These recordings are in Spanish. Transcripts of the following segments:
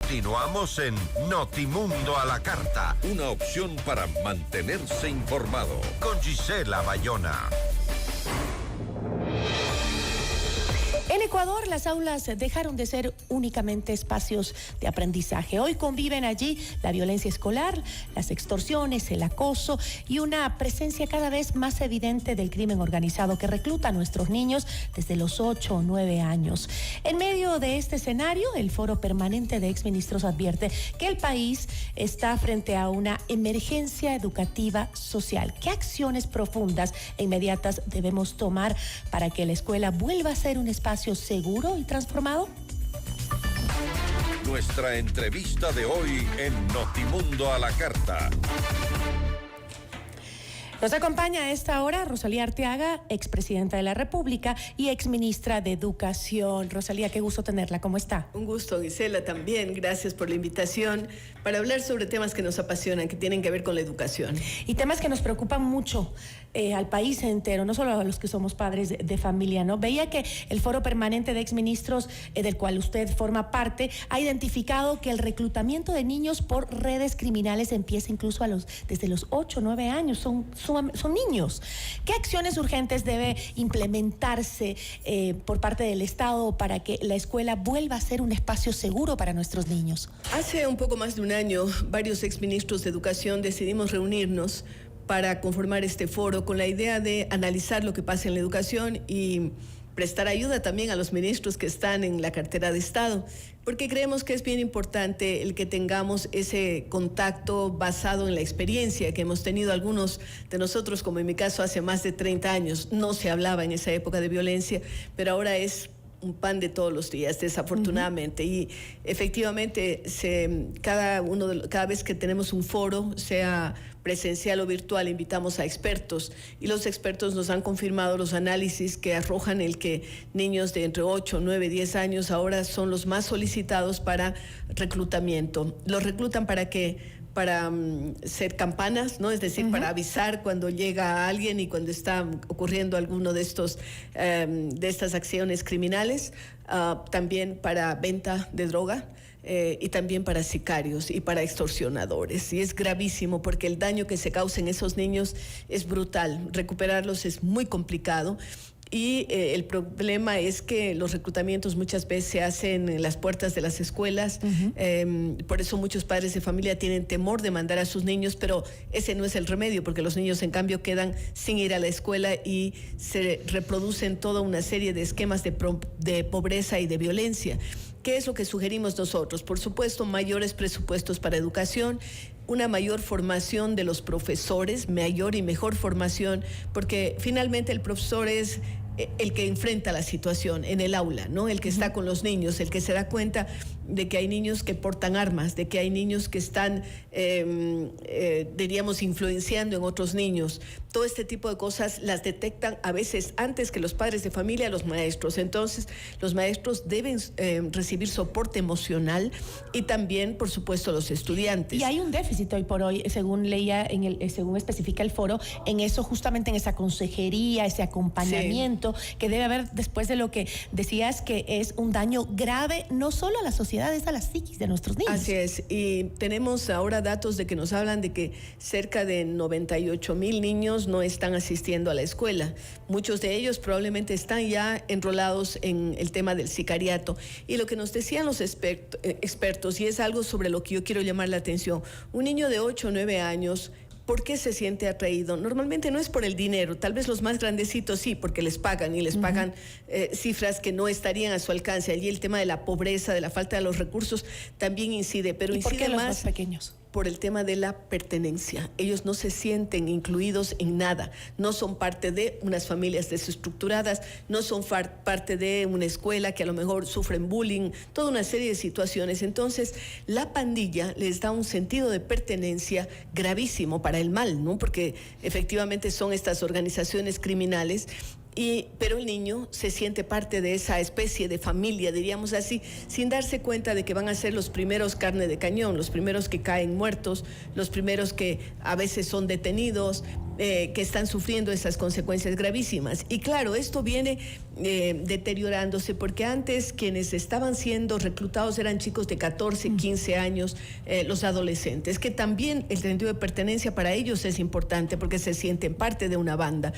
Continuamos en Notimundo a la Carta. Una opción para mantenerse informado. Con Gisela Bayona. En Ecuador, las aulas dejaron de ser únicamente espacios de aprendizaje. Hoy conviven allí la violencia escolar, las extorsiones, el acoso y una presencia cada vez más evidente del crimen organizado que recluta a nuestros niños desde los 8 o 9 años. En medio de este escenario, el Foro Permanente de Exministros advierte que el país está frente a una emergencia educativa social. ¿Qué acciones profundas e inmediatas debemos tomar para que la escuela vuelva a ser un espacio seguro y transformado? Nuestra entrevista de hoy en Notimundo a la Carta. Nos acompaña a esta hora Rosalía Arteaga, expresidenta de la República y exministra de Educación. Rosalía, qué gusto tenerla. ¿Cómo está? Un gusto, Gisela, también. Gracias por la invitación para hablar sobre temas que nos apasionan, que tienen que ver con la educación. Y temas que nos preocupan mucho al país entero, no solo a los que somos padres de familia, ¿no? Veía que el Foro Permanente de Exministros, del cual usted forma parte, ha identificado que el reclutamiento de niños por redes criminales empieza incluso desde los 8 o 9 años. Son niños. ¿Qué acciones urgentes debe implementarse por parte del Estado para que la escuela vuelva a ser un espacio seguro para nuestros niños? Hace un poco más de un año, varios exministros de Educación decidimos reunirnos para conformar este foro con la idea de analizar lo que pasa en la educación y prestar ayuda también a los ministros que están en la cartera de Estado, porque creemos que es bien importante el que tengamos ese contacto basado en la experiencia que hemos tenido algunos de nosotros, como en mi caso hace más de 30 años. No se hablaba en esa época de violencia, pero ahora es un pan de todos los días, desafortunadamente. Y efectivamente, cada vez que tenemos un foro, sea presencial o virtual, invitamos a expertos y los expertos nos han confirmado los análisis que arrojan el que niños de entre 8, 9, 10 años ahora son los más solicitados para reclutamiento. Los reclutan para ser campanas, ¿no? Es decir, para avisar cuando llega alguien y cuando está ocurriendo alguno de estas acciones criminales, también para venta de droga. Y también para sicarios y para extorsionadores. Y es gravísimo porque el daño que se causa en esos niños es brutal. Recuperarlos es muy complicado. Y el problema es que los reclutamientos muchas veces se hacen en las puertas de las escuelas. Por eso muchos padres de familia tienen temor de mandar a sus niños, pero ese no es el remedio, porque los niños en cambio quedan sin ir a la escuela y se reproducen toda una serie de esquemas de pobreza y de violencia. ¿Qué es lo que sugerimos nosotros? Por supuesto, mayores presupuestos para educación, una mayor formación de los profesores, mayor y mejor formación, porque finalmente el profesor es el que enfrenta la situación en el aula, ¿no? El que está con los niños, el que se da cuenta de que hay niños que portan armas, de que hay niños que están, diríamos, influenciando en otros niños. Todo este tipo de cosas las detectan a veces antes que los padres de familia, los maestros. Entonces, los maestros deben recibir soporte emocional y también, por supuesto, los estudiantes. Y hay un déficit hoy por hoy, según leía, según especifica el foro, en eso, justamente en esa consejería, ese acompañamiento que debe haber después de lo que decías, que es un daño grave, no solo a la sociedad, es a la psiquis de nuestros niños. Así es, y tenemos ahora datos de que nos hablan de que cerca de 98,000 niños no están asistiendo a la escuela. Muchos de ellos probablemente están ya enrolados en el tema del sicariato. Y lo que nos decían los expertos, y es algo sobre lo que yo quiero llamar la atención, un niño de 8 o 9 años, ¿por qué se siente atraído? Normalmente no es por el dinero, tal vez los más grandecitos sí, porque les pagan y les pagan cifras que no estarían a su alcance. Allí el tema de la pobreza, de la falta de los recursos también incide, pero ¿Y incide por qué los más más pequeños? Por el tema de la pertenencia. Ellos no se sienten incluidos en nada, no son parte de unas familias desestructuradas, no son parte de una escuela que a lo mejor sufren bullying, toda una serie de situaciones. Entonces, la pandilla les da un sentido de pertenencia gravísimo para el mal, ¿no? Porque efectivamente son estas organizaciones criminales. Pero el niño se siente parte de esa especie de familia, diríamos así, sin darse cuenta de que van a ser los primeros carne de cañón, los primeros que caen muertos, los primeros que a veces son detenidos, que están sufriendo esas consecuencias gravísimas. Y claro, esto viene deteriorándose, porque antes quienes estaban siendo reclutados eran chicos de 14, 15 años, los adolescentes, que también el sentido de pertenencia para ellos es importante porque se sienten parte de una banda.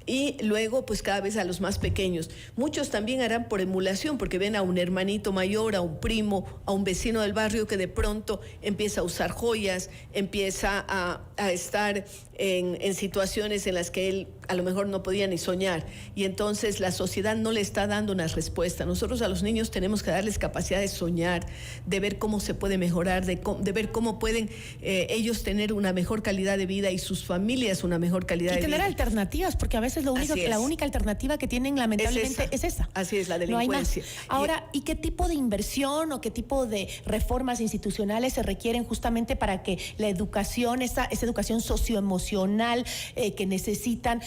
Y luego, pues cada vez a los más pequeños. Muchos también harán por emulación, porque ven a un hermanito mayor, a un primo, a un vecino del barrio que de pronto empieza a usar joyas, empieza a estar en situaciones en las que él a lo mejor no podía ni soñar. Y entonces la sociedad no le está dando una respuesta. Nosotros a los niños tenemos que darles capacidad de soñar, de ver cómo se puede mejorar, de ver cómo pueden ellos tener una mejor calidad de vida y sus familias una mejor calidad de vida. Y tener alternativas, porque a veces la única alternativa que tienen lamentablemente es esa. Así es, la delincuencia. No hay más. Ahora, ¿y qué tipo de inversión o qué tipo de reformas institucionales se requieren justamente para que la educación, esa educación socioemocional que necesitan,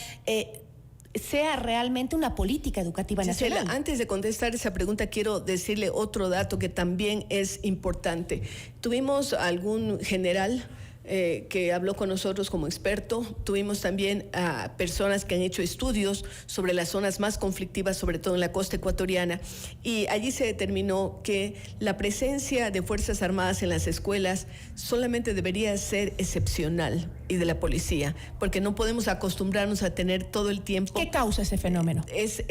sea realmente una política educativa nacional? Gisela, antes de contestar esa pregunta, quiero decirle otro dato que también es importante. Tuvimos algún general que habló con nosotros como experto. Tuvimos también a personas que han hecho estudios sobre las zonas más conflictivas, sobre todo en la costa ecuatoriana, y allí se determinó que la presencia de Fuerzas Armadas en las escuelas solamente debería ser excepcional, y de la policía, porque no podemos acostumbrarnos a tener todo el tiempo. ¿Qué causa ese fenómeno? Es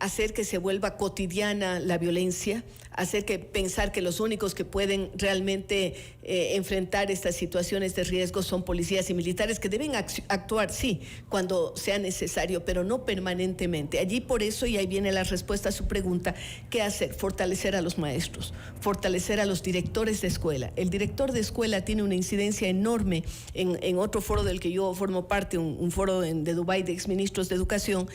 hacer que se vuelva cotidiana la violencia, hacer que pensar que los únicos que pueden realmente enfrentar estas situaciones de riesgo son policías y militares, que deben actuar, sí, cuando sea necesario, pero no permanentemente. Allí por eso, y ahí viene la respuesta a su pregunta, ¿qué hacer? Fortalecer a los maestros, fortalecer a los directores de escuela. El director de escuela tiene una incidencia enorme. En otro foro del que yo formo parte, un foro de Dubái de exministros de educación,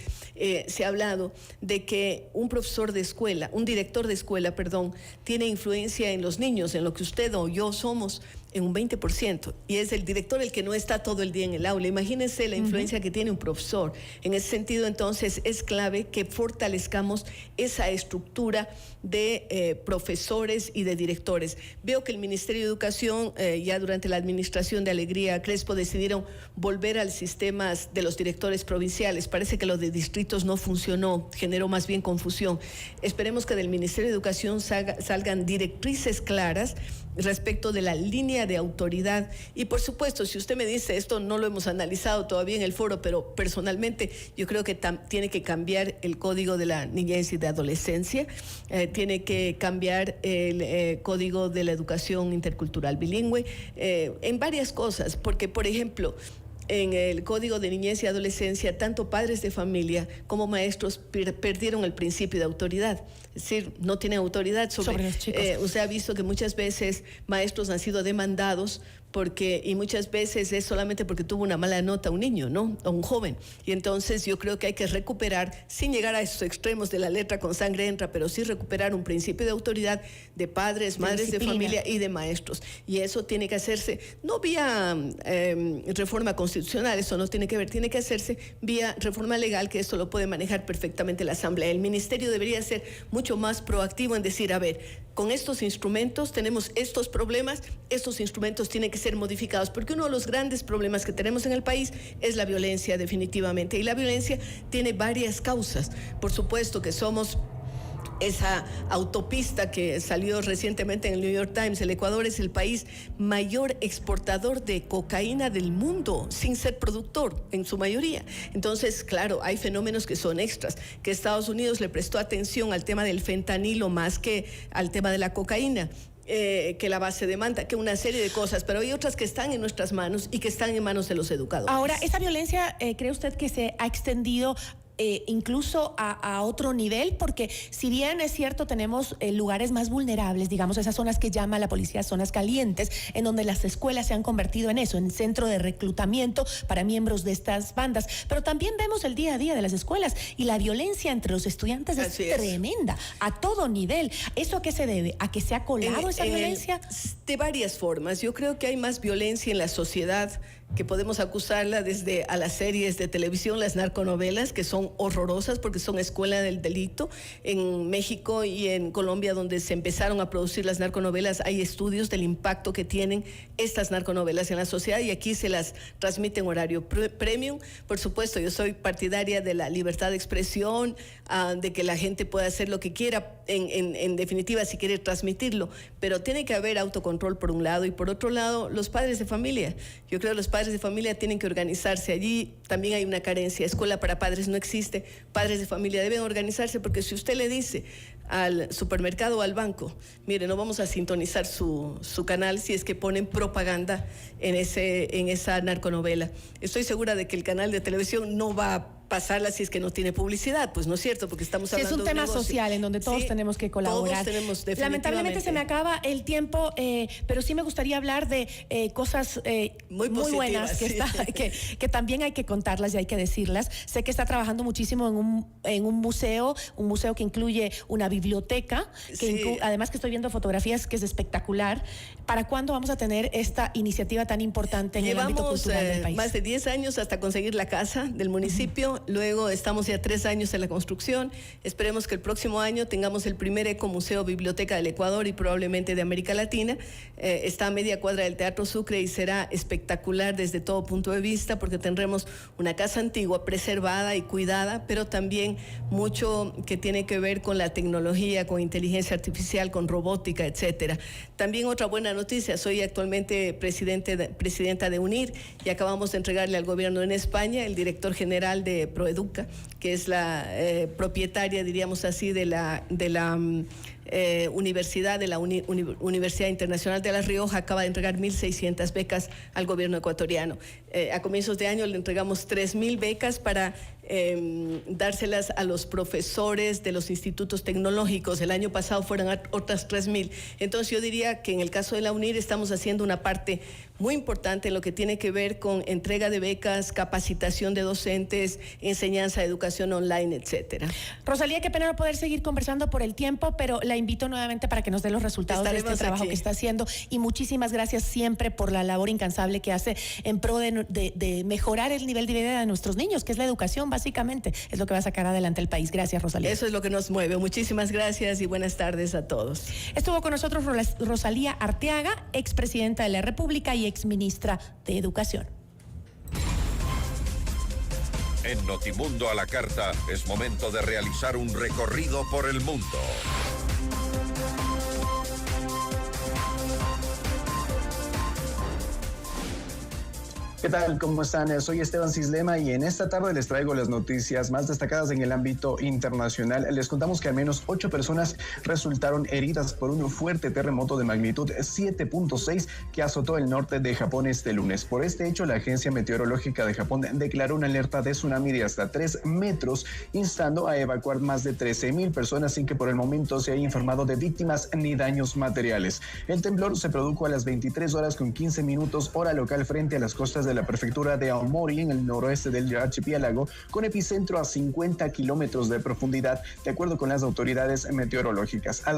se ha hablado de que un profesor de escuela, un director de escuela, perdón, tiene influencia en los niños, en lo que usted o yo somos, en un 20%, y es el director el que no está todo el día en el aula. Imagínense la influencia que tiene un profesor. En ese sentido, entonces, es clave que fortalezcamos esa estructura de profesores y de directores. Veo que el Ministerio de Educación, ya durante la administración de Alegría Crespo, decidieron volver al sistema de los directores provinciales. Parece que lo de distritos no funcionó, generó más bien confusión. Esperemos que del Ministerio de Educación salgan directrices claras respecto de la línea de autoridad. Y por supuesto, si usted me dice, esto no lo hemos analizado todavía en el foro, pero personalmente yo creo que tiene que cambiar el Código de la Niñez y de Adolescencia, tiene que cambiar el Código de la Educación Intercultural Bilingüe, en varias cosas, porque por ejemplo, en el Código de Niñez y Adolescencia, tanto padres de familia como maestros perdieron el principio de autoridad. Es decir, no tienen autoridad sobre los chicos. Usted ha visto que muchas veces maestros han sido demandados y muchas veces es solamente porque tuvo una mala nota un niño, ¿no? O un joven. Y entonces yo creo que hay que recuperar, sin llegar a esos extremos de la letra con sangre entra, pero sí recuperar un principio de autoridad de padres, madres de familia y de maestros. Y eso tiene que hacerse, no vía reforma constitucional, eso no tiene que ver, tiene que hacerse vía reforma legal, que esto lo puede manejar perfectamente la Asamblea. El Ministerio debería ser mucho más proactivo en decir, a ver, con estos instrumentos tenemos estos problemas, estos instrumentos tienen que ser modificados, porque uno de los grandes problemas que tenemos en el país es la violencia, definitivamente, y la violencia tiene varias causas. Por supuesto que somos esa autopista que salió recientemente en el New York Times. El Ecuador es el país mayor exportador de cocaína del mundo, sin ser productor, en su mayoría. Entonces, claro, hay fenómenos que son extras, que Estados Unidos le prestó atención al tema del fentanilo más que al tema de la cocaína. Que la base demanda, que una serie de cosas, pero hay otras que están en nuestras manos y que están en manos de los educadores. Ahora, ¿esa violencia cree usted que se ha extendido incluso a otro nivel? Porque si bien es cierto, tenemos lugares más vulnerables, digamos, esas zonas que llama la policía zonas calientes, en donde las escuelas se han convertido en eso, en centro de reclutamiento para miembros de estas bandas, pero también vemos el día a día de las escuelas y la violencia entre los estudiantes es tremenda, a todo nivel. ¿Eso a qué se debe? ¿A que se ha colado esa violencia? De varias formas. Yo creo que hay más violencia en la sociedad que podemos acusarla desde a las series de televisión, las narconovelas, que son horrorosas porque son escuela del delito. En México y en Colombia, donde se empezaron a producir las narconovelas, hay estudios del impacto que tienen estas narconovelas en la sociedad, y aquí se las transmite en horario premium. Por supuesto, yo soy partidaria de la libertad de expresión, de que la gente pueda hacer lo que quiera, en definitiva, si quiere transmitirlo, pero tiene que haber autocontrol por un lado, y por otro lado, los padres de familia. Yo creo que los padres de familia tienen que organizarse. Allí también hay una carencia. Escuela para padres no existe. Padres de familia deben organizarse, porque si usted le dice al supermercado o al banco, mire, no vamos a sintonizar su canal si es que ponen propaganda en esa narconovela, estoy segura de que el canal de televisión no va a pasarla si es que no tiene publicidad, pues no es cierto, porque estamos hablando de un tema social en donde todos tenemos que colaborar. Todos tenemos, lamentablemente se me acaba el tiempo, pero sí me gustaría hablar de cosas muy buenas que también hay que contarlas y hay que decirlas. Sé que está trabajando muchísimo en un museo que incluye una biblioteca, además que estoy viendo fotografías que es espectacular. ¿Para cuándo vamos a tener esta iniciativa tan importante en el ámbito cultural del país? Más de 10 años hasta conseguir la casa del municipio. Luego estamos ya 3 años en la construcción. Esperemos que el próximo año tengamos el primer ecomuseo biblioteca del Ecuador y probablemente de América Latina. Está a media cuadra del Teatro Sucre y será espectacular desde todo punto de vista, porque tendremos una casa antigua preservada y cuidada, pero también mucho que tiene que ver con la tecnología, con inteligencia artificial, con robótica, etcétera. También otra buena noticia: soy actualmente presidenta de UNIR y acabamos de entregarle al gobierno en España el director general de Proeduca, que es la propietaria, diríamos así, de la universidad, de la Universidad Internacional de La Rioja. Acaba de entregar 1.600 becas al gobierno ecuatoriano. A comienzos de año le entregamos 3.000 becas para dárselas a los profesores de los institutos tecnológicos. El año pasado fueron otras 3.000. Entonces yo diría que en el caso de la UNIR estamos haciendo una parte muy importante en lo que tiene que ver con entrega de becas, capacitación de docentes, enseñanza, educación online, etcétera. Rosalía, qué pena no poder seguir conversando por el tiempo, pero la invito nuevamente para que nos dé los resultados de este trabajo que está haciendo, y muchísimas gracias siempre por la labor incansable que hace en pro de mejorar el nivel de vida de nuestros niños, que es la educación, básicamente, es lo que va a sacar adelante el país. Gracias, Rosalía. Eso es lo que nos mueve. Muchísimas gracias y buenas tardes a todos. Estuvo con nosotros Rosalía Arteaga, expresidenta de la República y exministra de Educación. En Notimundo a la Carta es momento de realizar un recorrido por el mundo. ¿Qué tal? ¿Cómo están? Soy Esteban Cislema y en esta tarde les traigo las noticias más destacadas en el ámbito internacional. Les contamos que al menos 8 personas resultaron heridas por un fuerte terremoto de magnitud 7.6 que azotó el norte de Japón este lunes. Por este hecho, la Agencia Meteorológica de Japón declaró una alerta de tsunami de hasta 3 metros, instando a evacuar más de 13.000 personas sin que por el momento se haya informado de víctimas ni daños materiales. El temblor se produjo a las 23:15 hora local frente a las costas de la prefectura de Aomori, en el noroeste del archipiélago, con epicentro a 50 kilómetros de profundidad, de acuerdo con las autoridades meteorológicas.